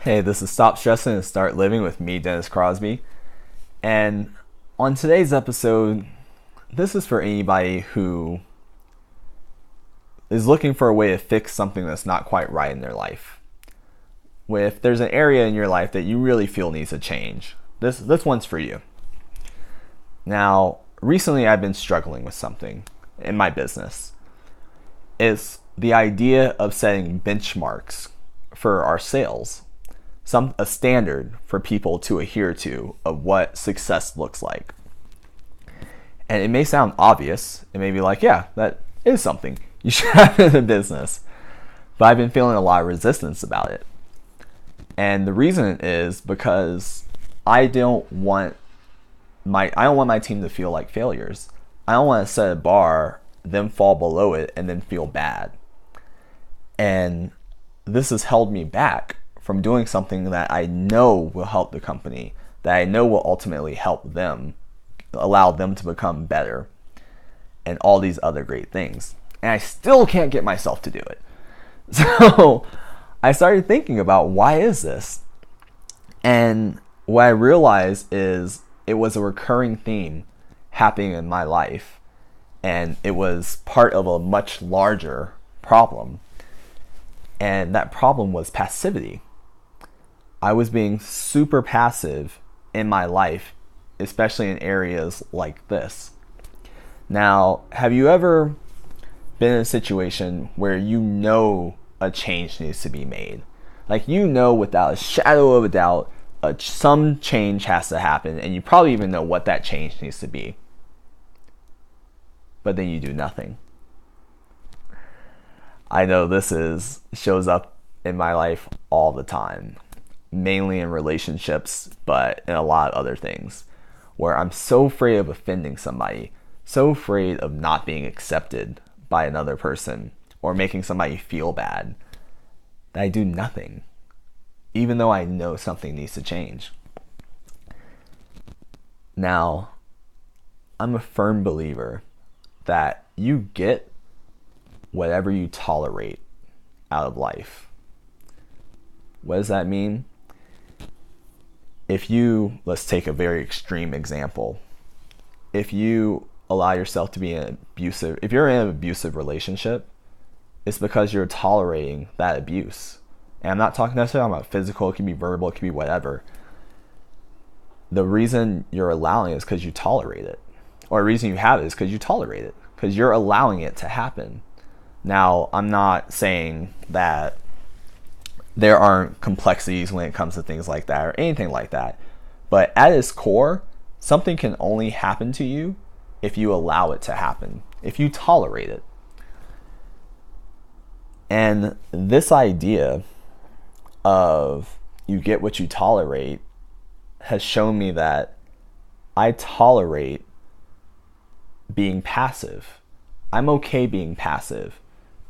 Hey, this is Stop Stressing and Start Living with me, Dennis Crosby. And on today's episode, this is for anybody who is looking for a way to fix something that's not quite right in their life. If there's an area in your life that you really feel needs a change, this one's for you. Now, recently I've been struggling with something in my business. It's the idea of setting benchmarks for our sales. A standard for people to adhere to of what success looks like. And it may sound obvious. It may be like, yeah, that is something you should have in a business. But I've been feeling a lot of resistance about it. And the reason is because I don't want my team to feel like failures. I don't want to set a bar, then fall below it, and then feel bad. And this has held me back from doing something that I know will help the company, that I know will ultimately help them, allow them to become better, and all these other great things. And I still can't get myself to do it. So I started thinking about, why is this? And what I realized is it was a recurring theme happening in my life, and it was part of a much larger problem. And that problem was passivity. I was being super passive in my life, especially in areas like this. Now, have you ever been in a situation where you know a change needs to be made? Like, you know without a shadow of a doubt, some change has to happen, and you probably even know what that change needs to be. But then you do nothing. I know this shows up in my life all the time. Mainly in relationships, but in a lot of other things, where I'm so afraid of offending somebody, so afraid of not being accepted by another person or making somebody feel bad, that I do nothing, even though I know something needs to change. Now, I'm a firm believer that you get whatever you tolerate out of life. What does that mean? Let's take a very extreme example. If you allow yourself to be if you're in an abusive relationship, it's because you're tolerating that abuse. And I'm not talking necessarily about physical, it can be verbal, it can be whatever. The reason you're allowing it is because you tolerate it. Or the reason you have it is because you tolerate it, because you're allowing it to happen. Now, I'm not saying that there aren't complexities when it comes to things like that or anything like that. But at its core, something can only happen to you if you allow it to happen, if you tolerate it. And this idea of you get what you tolerate has shown me that I tolerate being passive. I'm okay being passive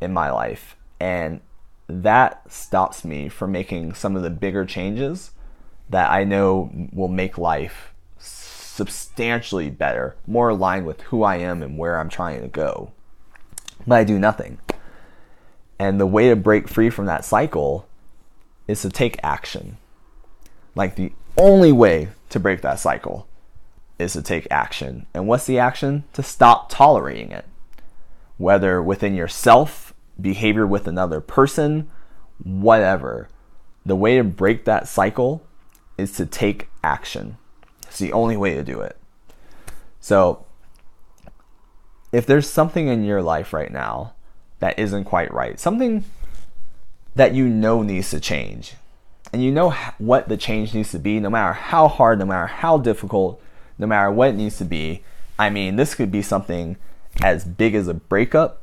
in my life. And that stops me from making some of the bigger changes that I know will make life substantially better, more aligned with who I am and where I'm trying to go. But I do nothing. And the way to break free from that cycle is to take action. Like, the only way to break that cycle is to take action. And what's the action? To stop tolerating it. Whether within yourself, behavior with another person, whatever. The way to break that cycle is to take action. It's the only way to do it. So, if there's something in your life right now that isn't quite right, something that you know needs to change, and you know what the change needs to be, no matter how hard, no matter how difficult, no matter what it needs to be. I mean, this could be something as big as a breakup,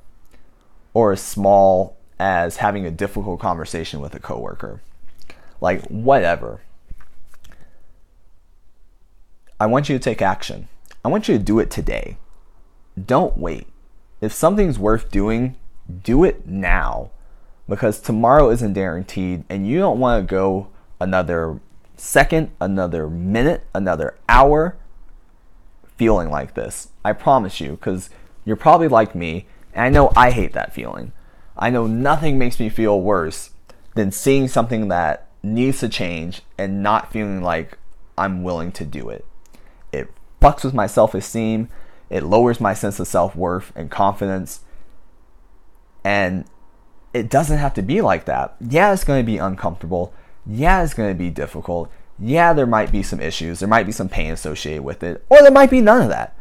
or as small as having a difficult conversation with a coworker. Like, whatever. I want you to take action. I want you to do it today. Don't wait. If something's worth doing, do it now. Because tomorrow isn't guaranteed, and you don't want to go another second, another minute, another hour feeling like this. I promise you, because you're probably like me, and I know I hate that feeling. I know nothing makes me feel worse than seeing something that needs to change and not feeling like I'm willing to do it. It fucks with my self-esteem. It lowers my sense of self-worth and confidence. And it doesn't have to be like that. Yeah, it's going to be uncomfortable. Yeah, it's going to be difficult. Yeah, there might be some issues. There might be some pain associated with it. Or there might be none of that.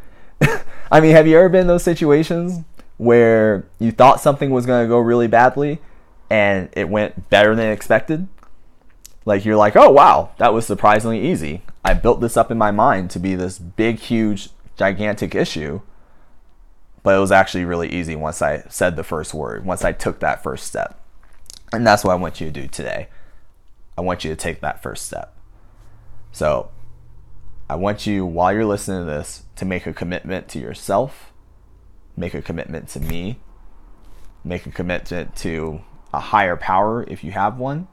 I mean, have you ever been in those situations where you thought something was going to go really badly and it went better than expected? Like, you're like, oh, wow, that was surprisingly easy. I built this up in my mind to be this big, huge, gigantic issue. But it was actually really easy once I said the first word, once I took that first step. And that's what I want you to do today. I want you to take that first step. So I want you, while you're listening to this, to make a commitment to yourself, make a commitment to me, make a commitment to a higher power if you have one,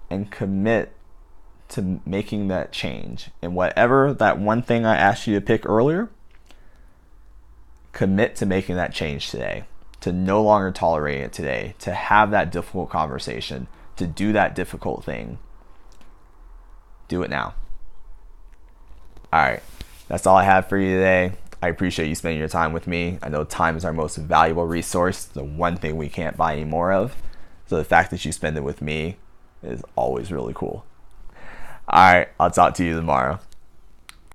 and commit to making that change. And whatever that one thing I asked you to pick earlier, commit to making that change today, to no longer tolerate it today, to have that difficult conversation, to do that difficult thing. Do it now. All right, that's all I have for you today. I appreciate you spending your time with me. I know time is our most valuable resource, the one thing we can't buy any more of. So the fact that you spend it with me is always really cool. All right, I'll talk to you tomorrow.